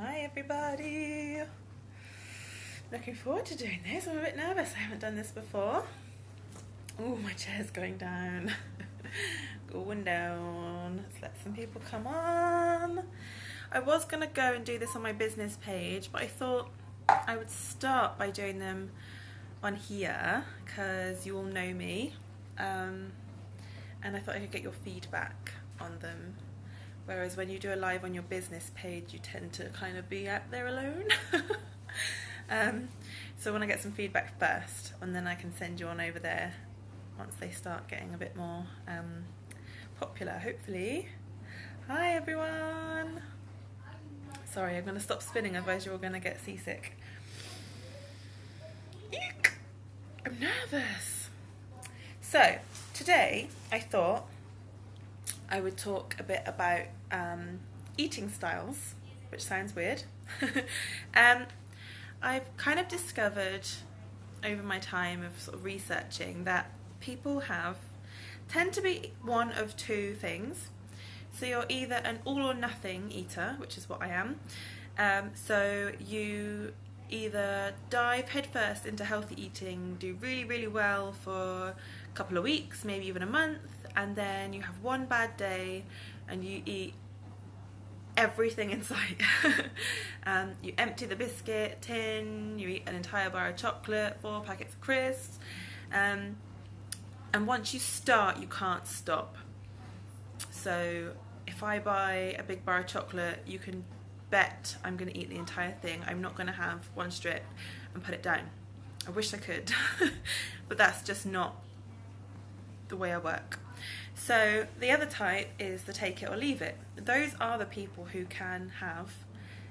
Hi everybody! Looking forward to doing this. I'm a bit nervous. I haven't done this before. Oh, my chair's going down. Going down. Let's let some people come on. I was going to go and do this on my business page, but I thought I would start by doing them on here because you all know me. And I thought I could get your feedback on them. Whereas when you do a live on your business page, you tend to kind of be out there alone. So I want to get some feedback first, and then I can send you on over there once they start getting a bit more popular, hopefully. Hi everyone! Sorry, I'm going to stop spinning, otherwise you're all going to get seasick. Eek! I'm nervous. So, today I thought I would talk a bit about eating styles, which sounds weird. I've kind of discovered over my time of sort of researching that people tend to be one of two things. So you're either an all or nothing eater, which is what I am. So you either dive headfirst into healthy eating, do really, really well for a couple of weeks, maybe even a month, and then you have one bad day and you eat everything in sight. You empty the biscuit tin, you eat an entire bar of chocolate, 4 packets of crisps, and once you start, you can't stop. So if I buy a big bar of chocolate, you can bet I'm going to eat the entire thing. I'm not going to have one strip and put it down. I wish I could, but that's just not the way I work. So the other type is the take it or leave it. Those are the people who can have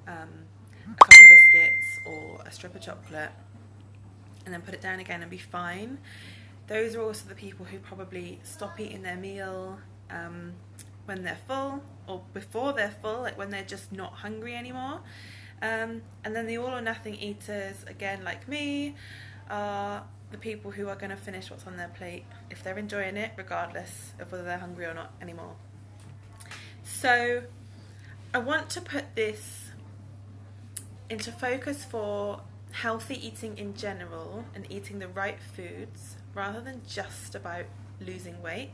a couple of biscuits or a strip of chocolate and then put it down again and be fine. Those are also the people who probably stop eating their meal when they're full or before they're full, like when they're just not hungry anymore. And then the all or nothing eaters, again like me, are the people who are going to finish what's on their plate if they're enjoying it, regardless of whether they're hungry or not anymore. So I want to put this into focus for healthy eating in general and eating the right foods rather than just about losing weight,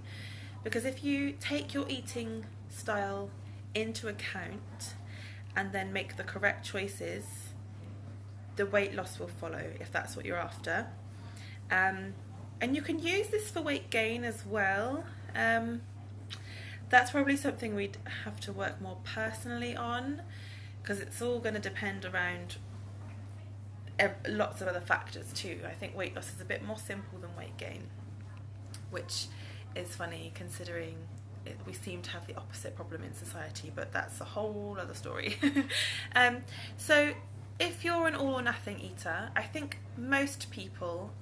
because if you take your eating style into account and then make the correct choices, the weight loss will follow if that's what you're after. And you can use this for weight gain as well. That's probably something we'd have to work more personally on, because it's all going to depend around lots of other factors too. I think weight loss is a bit more simple than weight gain, which is funny considering we seem to have the opposite problem in society, but that's a whole other story. So if you're an all or nothing eater, I think most people,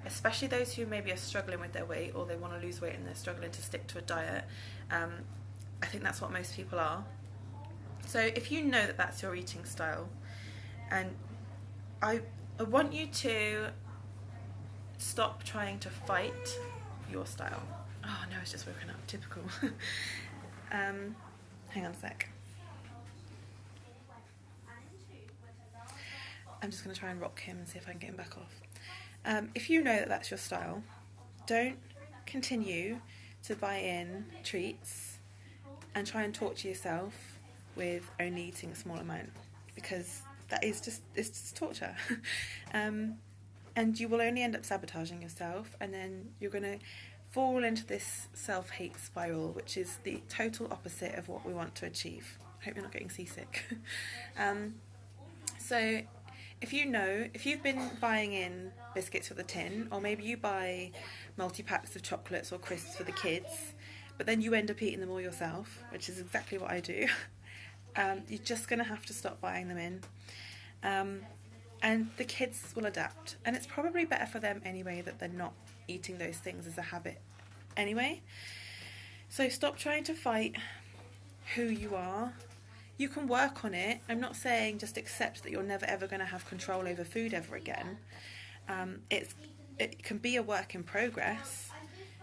especially those who maybe are struggling with their weight or they want to lose weight and they're struggling to stick to a diet, I think that's what most people are. So if you know that that's your eating style, and I want you to stop trying to fight your style. Oh no, it's just woken up, typical. Hang on a sec. I'm just going to try and rock him and see if I can get him back off. If you know that that's your style, don't continue to buy in treats and try and torture yourself with only eating a small amount, because it's just torture. And you will only end up sabotaging yourself, and then you're going to fall into this self-hate spiral, which is the total opposite of what we want to achieve. I hope you're not getting seasick. So if you've been buying in biscuits for the tin, or maybe you buy multi-packs of chocolates or crisps for the kids, but then you end up eating them all yourself, which is exactly what I do, you're just going to have to stop buying them in. And the kids will adapt, and it's probably better for them anyway that they're not eating those things as a habit anyway. So stop trying to fight who you are. You can work on it. I'm not saying just accept that you're never ever going to have control over food ever again. It can be a work in progress.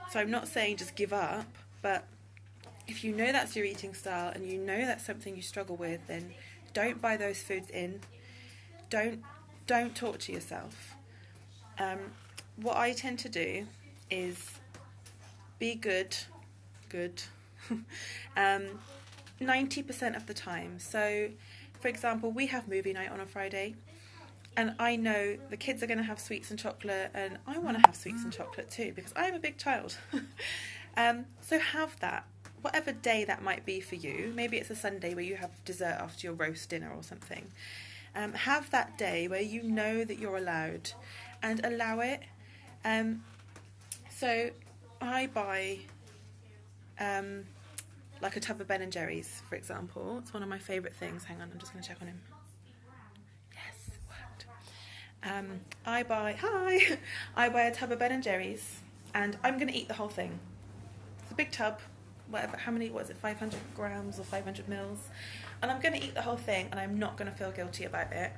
So I'm not saying just give up, but if you know that's your eating style and you know that's something you struggle with, then Don't buy those foods in. Don't torture yourself. What I tend to do is be good 90% of the time. So, for example, we have movie night on a Friday, and I know the kids are going to have sweets and chocolate, and I want to have sweets and chocolate too because I'm a big child. So have that, whatever day that might be for you. Maybe it's a Sunday where you have dessert after your roast dinner or something. Have that day where you know that you're allowed, and allow it. So I buy like a tub of Ben and Jerry's, for example. It's one of my favourite things. Hang on, I'm just going to check on him. Yes, it worked. I buy a tub of Ben and Jerry's, and I'm going to eat the whole thing. It's a big tub, whatever. How many? What is it? 500 grams or 500 mils? And I'm going to eat the whole thing, and I'm not going to feel guilty about it.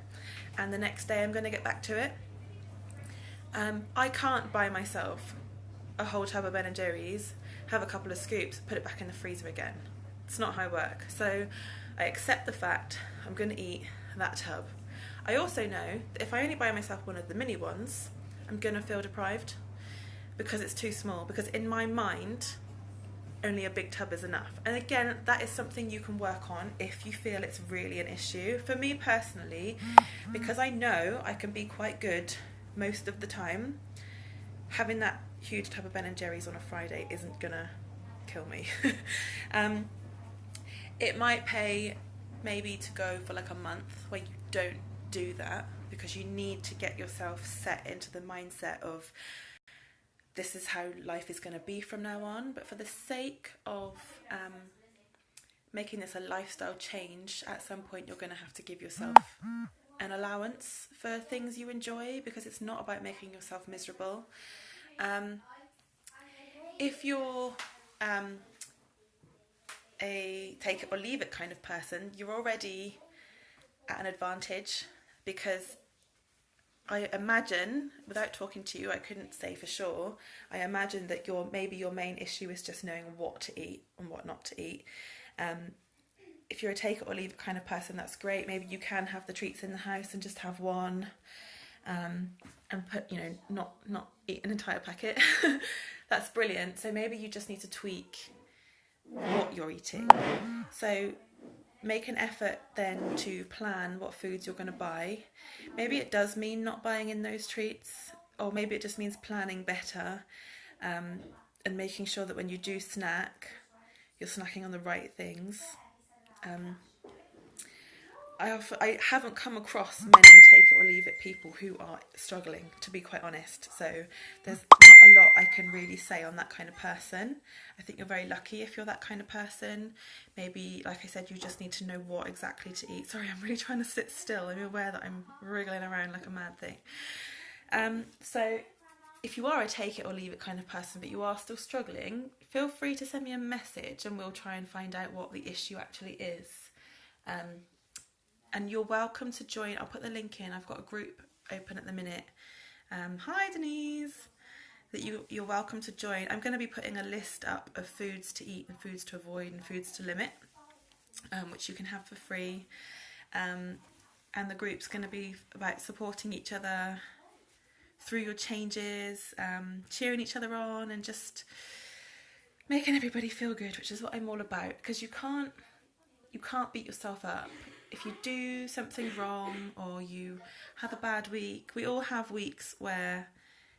And the next day, I'm going to get back to it. I can't buy myself a whole tub of Ben and Jerry's, have a couple of scoops, put it back in the freezer again. It's not how I work. So I accept the fact I'm going to eat that tub. I also know that if I only buy myself one of the mini ones, I'm going to feel deprived because it's too small. Because in my mind, only a big tub is enough. And again, that is something you can work on if you feel it's really an issue. For me personally, because I know I can be quite good most of the time, having that huge tub of Ben and Jerry's on a Friday isn't gonna kill me. It might pay maybe to go for like a month where you don't do that, because you need to get yourself set into the mindset of this is how life is going to be from now on. But for the sake of making this a lifestyle change, at some point you're going to have to give yourself an allowance for things you enjoy, because it's not about making yourself miserable. If you're a take it or leave it kind of person, you're already at an advantage, because I imagine, without talking to you, I couldn't say for sure, I imagine that maybe your main issue is just knowing what to eat and what not to eat. If you're a take it or leave it kind of person, that's great. Maybe you can have the treats in the house and just have one, and put, not eat an entire packet. That's brilliant. So maybe you just need to tweak what you're eating. So make an effort then to plan what foods you're going to buy. Maybe it does mean not buying in those treats, or maybe it just means planning better, and making sure that when you do snack, you're snacking on the right things. I haven't come across many take it or leave it people who are struggling, to be quite honest. So there's not a lot I can really say on that kind of person. I think you're very lucky if you're that kind of person. Maybe, like I said, you just need to know what exactly to eat. Sorry, I'm really trying to sit still. I'm aware that I'm wriggling around like a mad thing. So if you are a take it or leave it kind of person, but you are still struggling, feel free to send me a message and we'll try and find out what the issue actually is. And you're welcome to join. I'll put the link in. I've got a group open at the minute. Hi, Denise. That you're welcome to join. I'm going to be putting a list up of foods to eat and foods to avoid and foods to limit, which you can have for free. And the group's going to be about supporting each other through your changes, cheering each other on, and just making everybody feel good, which is what I'm all about. Because you can't beat yourself up. If you do something wrong or you have a bad week, we all have weeks where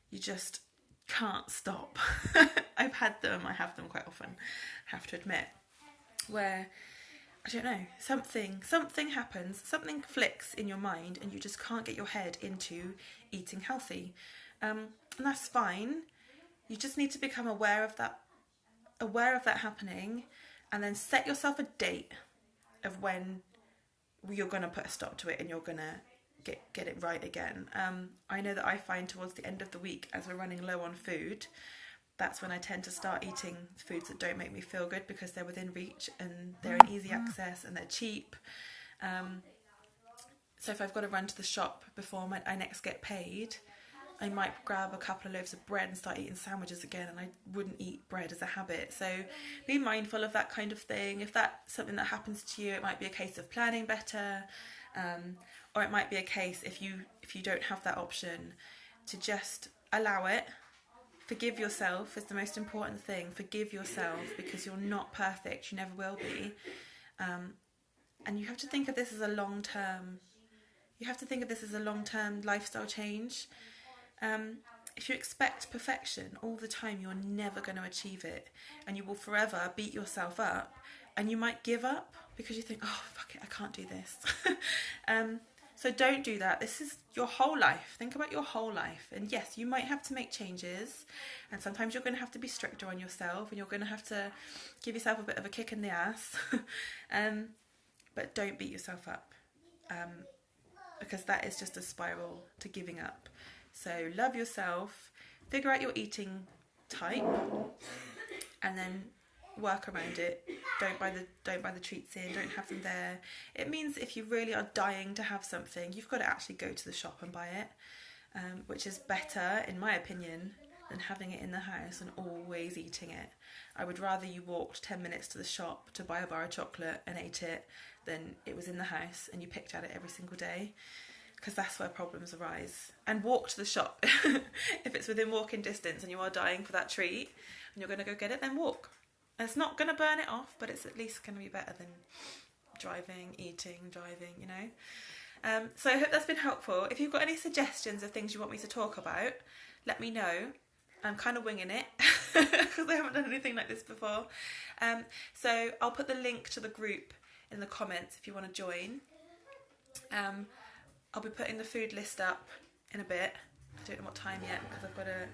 you just can't stop. I have them quite often, I have to admit, where, I don't know, something happens, something flicks in your mind and you just can't get your head into eating healthy. And that's fine. You just need to become aware of that happening, and then set yourself a date of when you're going to put a stop to it and you're going to get it right again. I know that I find towards the end of the week, as we're running low on food, that's when I tend to start eating foods that don't make me feel good, because they're within reach and they're in easy access and they're cheap. So if I've got to run to the shop before I next get paid, I might grab a couple of loaves of bread and start eating sandwiches again, and I wouldn't eat bread as a habit. So be mindful of that kind of thing. If that's something that happens to you, it might be a case of planning better, or it might be a case, if you don't have that option, to just allow it. Forgive yourself is the most important thing. Forgive yourself, because you're not perfect. You never will be. And you have to think of this as a long-term. You have to think of this as a long-term lifestyle change. If you expect perfection all the time, you're never going to achieve it, and you will forever beat yourself up, and you might give up because you think, oh fuck it, I can't do this. So don't do that. This is your whole life. Think about your whole life. And yes, you might have to make changes, and sometimes you're going to have to be stricter on yourself, and you're going to have to give yourself a bit of a kick in the ass. But don't beat yourself up, because that is just a spiral to giving up. So love yourself, figure out your eating type, and then work around it. Don't buy the treats in, don't have them there. It means if you really are dying to have something, you've got to actually go to the shop and buy it, which is better, in my opinion, than having it in the house and always eating it. I would rather you walked 10 minutes to the shop to buy a bar of chocolate and ate it than it was in the house and you picked at it every single day, because that's where problems arise. And walk to the shop. If it's within walking distance and you are dying for that treat and you're going to go get it, then walk. And it's not going to burn it off, but it's at least going to be better than driving, you know. So I hope that's been helpful. If you've got any suggestions of things you want me to talk about, let me know. I'm kind of winging it because I haven't done anything like this before. So I'll put the link to the group in the comments if you want to join. I'll be putting the food list up in a bit. I don't know what time yet because I've got to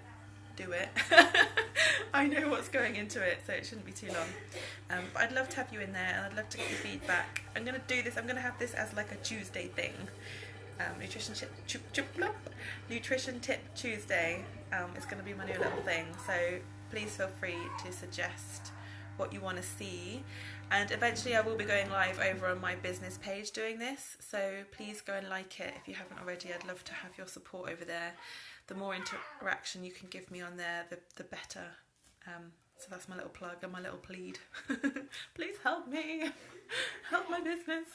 do it. I know what's going into it, so it shouldn't be too long. But I'd love to have you in there, and I'd love to get your feedback. I'm going to do this. I'm going to have this as like a Tuesday thing. Nutrition Tip Tuesday is going to be my new little thing. So please feel free to suggest what you want to see, and eventually I will be going live over on my business page doing this, so please go and like it if you haven't already. I'd love to have your support over there. The more interaction you can give me on there, the better. So that's my little plug and my little plead. Please help me, help my business.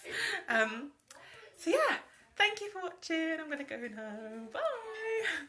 So yeah, thank you for watching. I'm gonna go now. Bye.